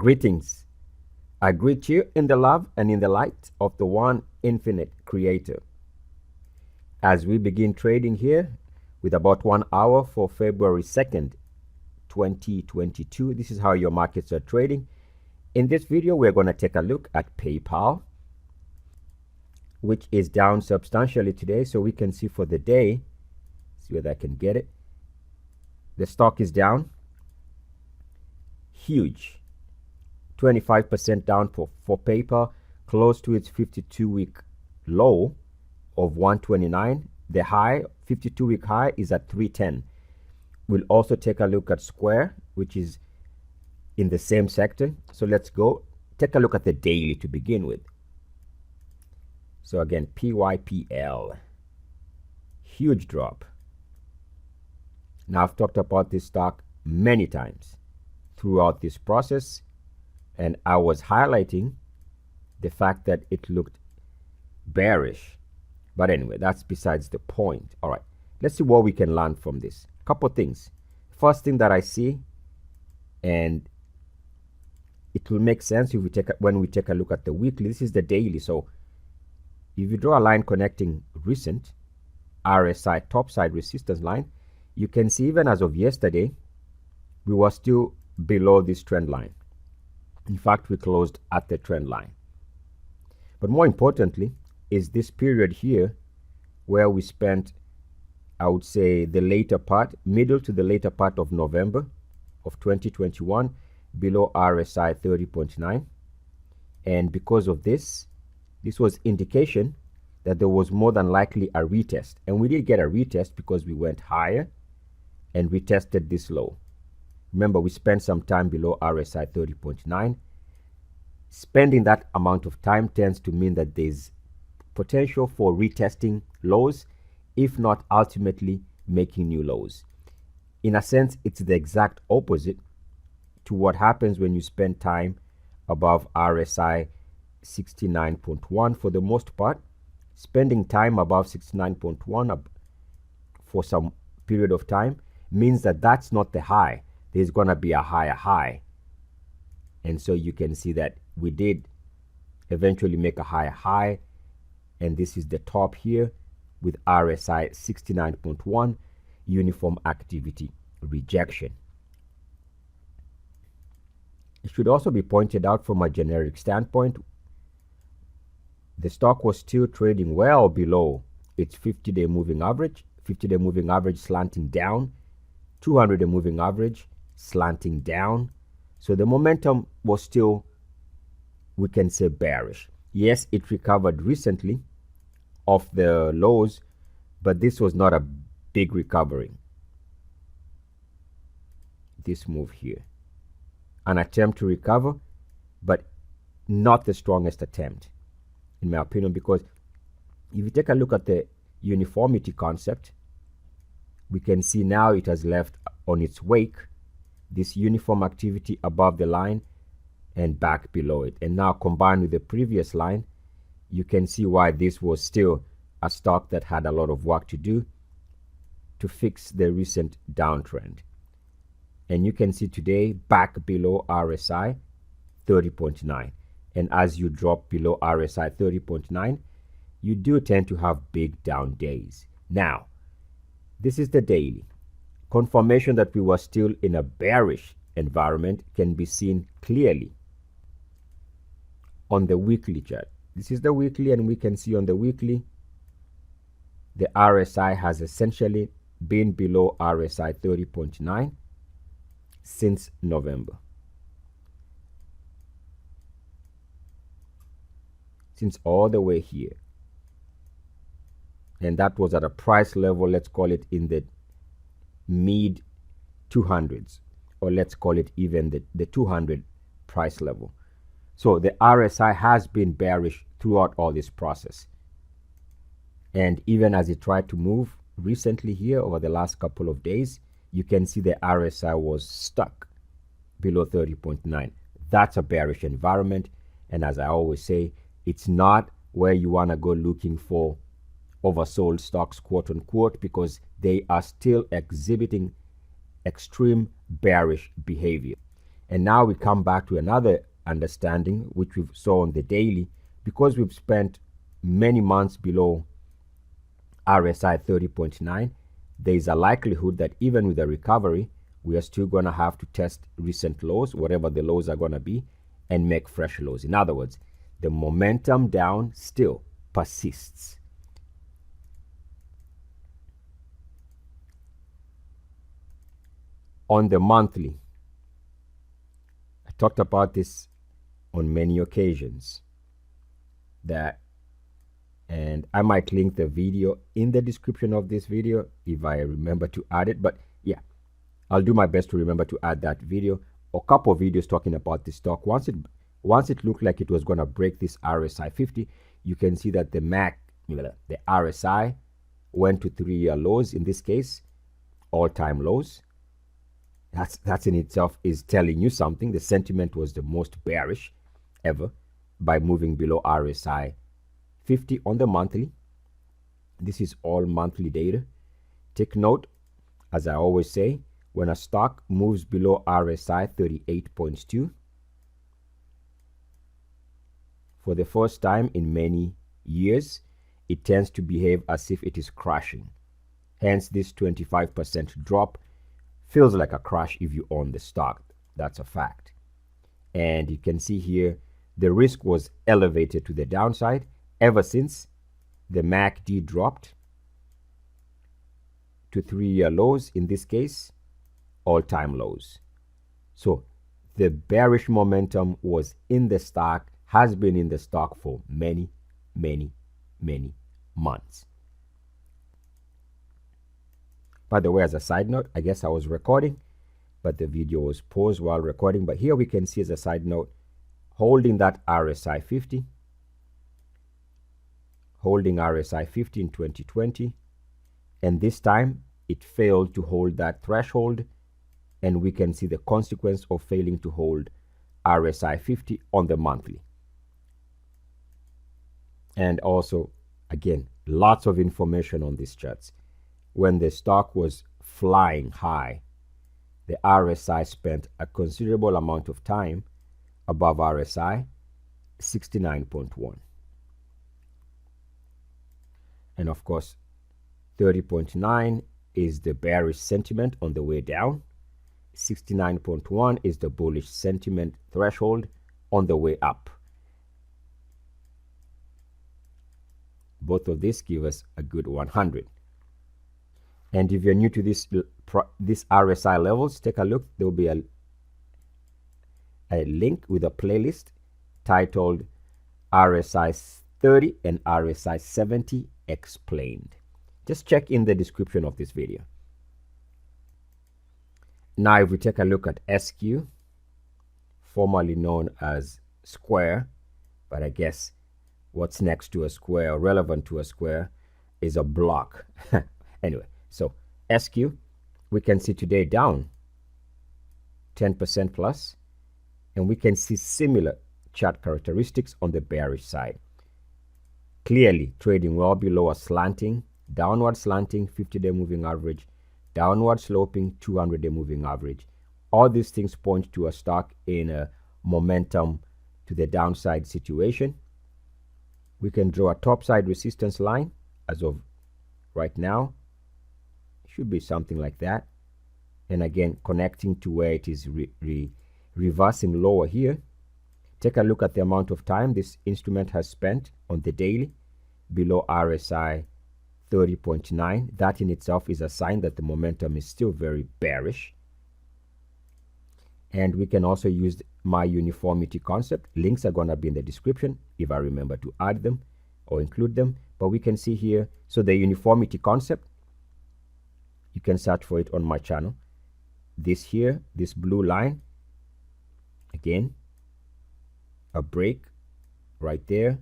Greetings. I greet you in the love and in the light of the one infinite creator. As we begin trading here with about 1 hour for February 2nd, 2022, this is how your markets are trading. In this video, we're going to take a look at PayPal, which is down substantially today. So we can see for the day, see whether I can get it. The stock is down. Huge. 25% down for PayPal, close to its 52-week low of 129. The high, 52-week high, is at 310. We'll also take a look at Square, which is in the same sector. So let's go take a look at the daily to begin with. So again, PYPL, huge drop. Now, I've talked about this stock many times throughout this process, and I was highlighting the fact that it looked bearish. But anyway, that's besides the point. All right, let's see what we can learn from this. Couple things. First thing that I see, and it will make sense if we when we take a look at the weekly. This is the daily. So if you draw a line connecting recent RSI topside resistance line, you can see even as of yesterday, we were still below this trend line. In fact, we closed at the trend line. But more importantly is this period here where we spent, I would say, the later part, middle to the later part of November of 2021 below RSI 30.9. And because of this, this was indication that there was more than likely a retest. And we did get a retest because we went higher and retested this low. Remember, we spent some time below RSI 30.9. Spending that amount of time tends to mean that there's potential for retesting lows, if not ultimately making new lows. In a sense, it's the exact opposite to what happens when you spend time above RSI 69.1. For the most part, spending time above 69.1 for some period of time means that that's not the high. There's going to be a higher high. And so you can see that we did eventually make a higher high. And this is the top here with RSI 69.1, uniform activity rejection. It should also be pointed out from a generic standpoint, the stock was still trading well below its 50-day moving average, 50-day moving average slanting down, 200-day moving average slanting down. So the momentum was still, we can say, bearish. Yes, it recovered recently off the lows, but this was not a big recovery. This move here, an attempt to recover, but not the strongest attempt, in my opinion, because if you take a look at the uniformity concept, we can see now it has left on its wake this uniform activity above the line and back below it. And now combined with the previous line, you can see why this was still a stock that had a lot of work to do to fix the recent downtrend. And you can see today back below RSI 30.9. And as you drop below RSI 30.9, you do tend to have big down days. Now, this is the daily. Confirmation that we were still in a bearish environment can be seen clearly on the weekly chart. This is the weekly, and we can see on the weekly, the RSI has essentially been below RSI 30.9 since November. Since all the way here. And that was at a price level, let's call it in the mid 200s, or let's call it even the 200 price level. So the RSI has been bearish throughout all this process. And even as it tried to move recently here over the last couple of days, you can see the RSI was stuck below 30.9. That's a bearish environment. And as I always say, it's not where you want to go looking for oversold stocks, quote unquote, because they are still exhibiting extreme bearish behavior. And now we come back to another understanding, which we saw on the daily, because we've spent many months below RSI 30.9, there is a likelihood that even with a recovery, we are still going to have to test recent lows, whatever the lows are going to be, and make fresh lows. In other words, the momentum down still persists. On the monthly, I talked about this on many occasions, and I might link the video in the description of this video if I remember to add it. But yeah, I'll do my best to remember to add that video, or a couple of videos talking about the stock. Once it looked like it was going to break this RSI 50, you can see that the the RSI went to 3-year lows, in this case, all-time lows. That's in itself is telling you something. The sentiment was the most bearish ever by moving below RSI 50 on the monthly. This is all monthly data. Take note, as I always say, when a stock moves below RSI 38.2 for the first time in many years, it tends to behave as if it is crashing. Hence, this 25% drop feels like a crash if you own the stock. That's a fact. And you can see here, the risk was elevated to the downside ever since the MACD dropped to 3-year lows, in this case, all-time lows. So the bearish momentum was in the stock, has been in the stock for many, many, many months. By the way, as a side note, I guess I was recording, but the video was paused while recording. But here we can see, as a side note, holding that RSI 50, holding RSI 50 in 2020, and this time it failed to hold that threshold, and we can see the consequence of failing to hold RSI 50 on the monthly. And also, again, lots of information on these charts. When the stock was flying high, the RSI spent a considerable amount of time above RSI 69.1. And of course, 30.9 is the bearish sentiment on the way down. 69.1 is the bullish sentiment threshold on the way up. Both of these give us a good 100. And if you're new to this RSI levels, take a look. There will be a link with a playlist titled RSI 30 and RSI 70 Explained. Just check in the description of this video. Now, if we take a look at SQ, formerly known as square, but I guess what's next to a square or relevant to a square is a block. Anyway, so SQ, we can see today down 10% plus, and we can see similar chart characteristics on the bearish side. Clearly trading well below a slanting, downward slanting 50-day moving average, downward sloping 200-day moving average. All these things point to a stock in a momentum to the downside situation. We can draw a topside resistance line as of right now. Should be something like that. And again, connecting to where it is reversing lower here. Take a look at the amount of time this instrument has spent on the daily below RSI 30.9. That in itself is a sign that the momentum is still very bearish. And we can also use my uniformity concept. Links are going to be in the description if I remember to add them or include them. But we can see here, so the uniformity concept, you can search for it on my channel. This here, this blue line, again, a break right there.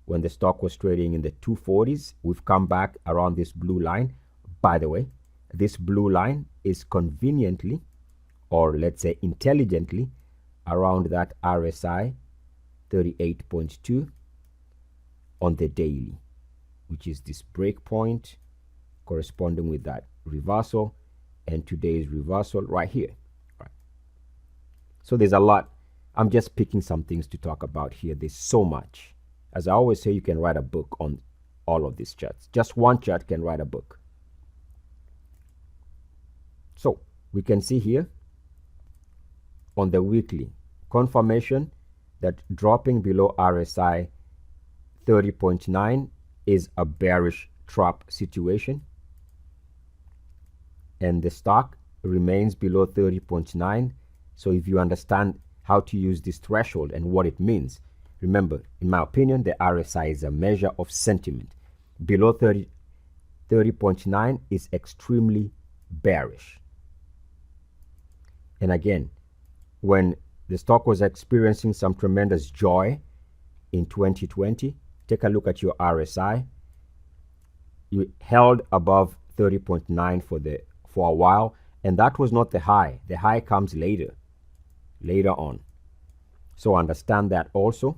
When the stock was trading in the 240s, we've come back around this blue line. By the way, this blue line is conveniently, or let's say intelligently, around that RSI 38.2 on the daily, which is this break point corresponding with that reversal and today's reversal right here. Right. So there's a lot. I'm just picking some things to talk about here. There's so much. As I always say, you can write a book on all of these charts. Just one chart can write a book. So we can see here on the weekly confirmation that dropping below RSI 30.9 is a bearish trap situation, and the stock remains below 30.9. So if you understand how to use this threshold and what it means, remember, in my opinion, the RSI is a measure of sentiment. Below 30.9 is extremely bearish. And again, when the stock was experiencing some tremendous joy in 2020, take a look at your RSI. You held above 30.9 for a while, and that was not the high. The high comes later on. So understand that also.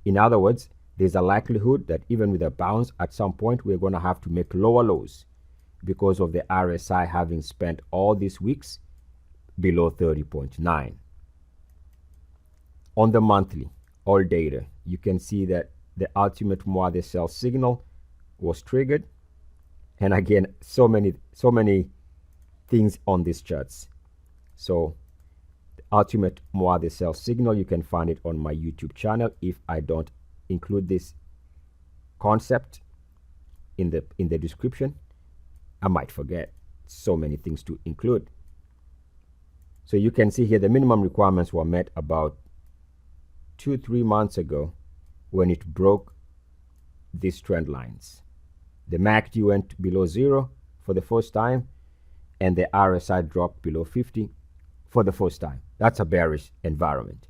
In other words, there's a likelihood that even with a bounce, at some point we're going to have to make lower lows because of the RSI having spent all these weeks below 30.9. On the monthly, all data, you can see that the ultimate Muathe sell signal was triggered. And again, so many things on these charts. So the ultimate Muathe sell signal, you can find it on my YouTube channel. If I don't include this concept in the description, I might forget. So many things to include. So you can see here the minimum requirements were met about 2-3 months ago when it broke these trend lines. The MACD went below 0 for the first time, and the RSI dropped below 50 for the first time. That's a bearish environment.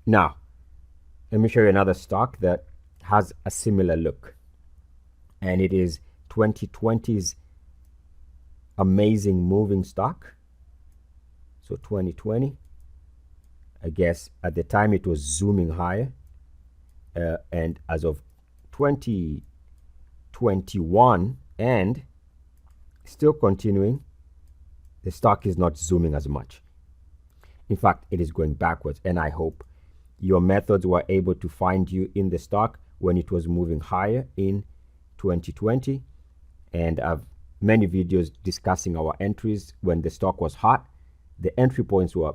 Now, let me show you another stock that has a similar look, and it is 2020's amazing moving stock. So 2020, I guess at the time it was zooming higher, and as of 2021 and still continuing, the stock is not zooming as much. In fact, it is going backwards, and I hope your methods were able to find you in the stock when it was moving higher in 2020. And I've many videos discussing our entries when the stock was hot. The entry points were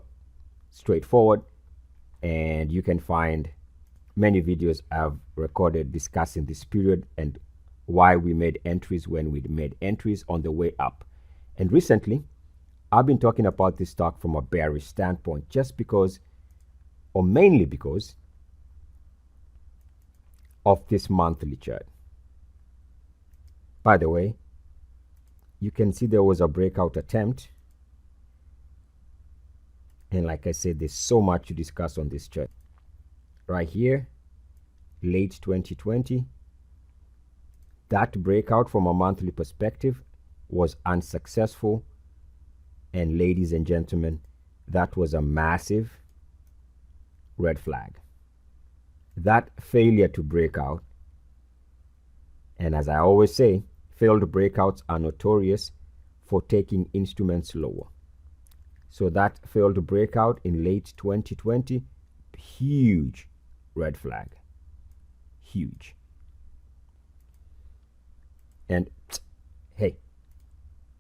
straightforward, and you can find many videos I've recorded discussing this period and why we made entries when we made entries on the way up. And recently, I've been talking about this stock from a bearish standpoint just because, or mainly because, of this monthly chart. By the way, you can see there was a breakout attempt. And like I said, there's so much to discuss on this chart. Right here, late 2020, that breakout from a monthly perspective was unsuccessful. And ladies and gentlemen, that was a massive red flag. That failure to break out, and as I always say, failed breakouts are notorious for taking instruments lower. So that failed breakout in late 2020, huge red flag. Huge. And hey,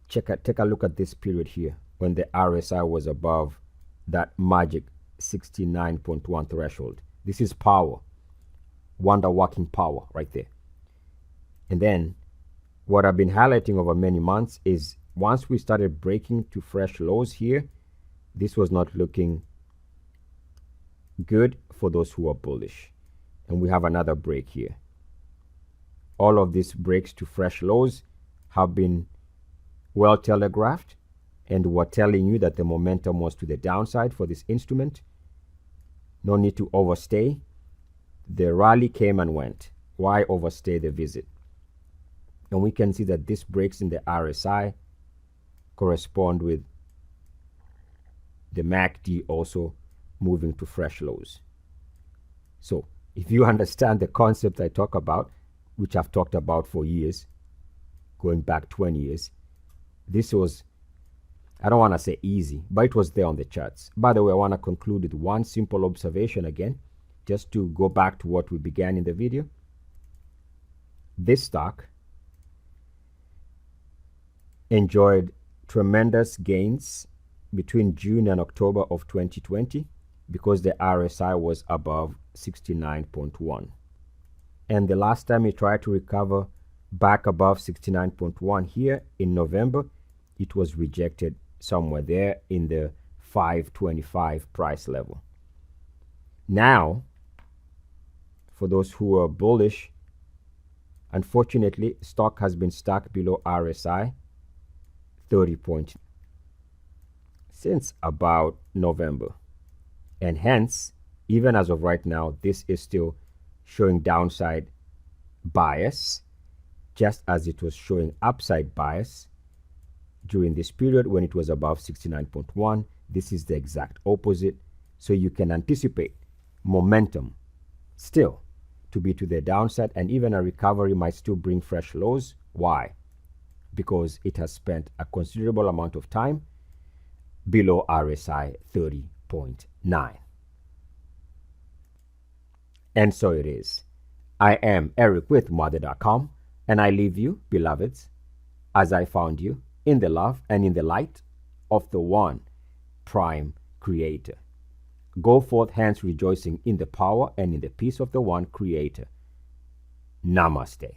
take a look at this period here when the RSI was above that magic 69.1 threshold. This is power. Wonder working power right there. And then what I've been highlighting over many months is once we started breaking to fresh lows here, this was not looking good for those who are bullish. And we have another break here. All of these breaks to fresh lows have been well telegraphed, and we're telling you that the momentum was to the downside for this instrument. No need to overstay. The rally came and went. Why overstay the visit? And we can see that these breaks in the RSI correspond with the MACD also moving to fresh lows. So if you understand the concept I talk about, which I've talked about for years, going back 20 years, this was I don't want to say easy, but it was there on the charts. By the way, I want to conclude with one simple observation again, just to go back to what we began in the video. This stock enjoyed tremendous gains between June and October of 2020 because the RSI was above 69.1. And the last time it tried to recover back above 69.1 here in November, it was rejected somewhere there in the 525 price level. Now, for those who are bullish, unfortunately, stock has been stuck below RSI 30 point since about November. And hence, even as of right now, this is still showing downside bias, just as it was showing upside bias during this period when it was above 69.1. This is the exact opposite. So you can anticipate momentum still to be to the downside, and even a recovery might still bring fresh lows. Why? Because it has spent a considerable amount of time below RSI 30.9. And so it is. I am Eric with Muathe.com, and I leave you, beloveds, as I found you, in the love and in the light of the one prime creator. Go forth hence rejoicing in the power and in the peace of the one creator. Namaste.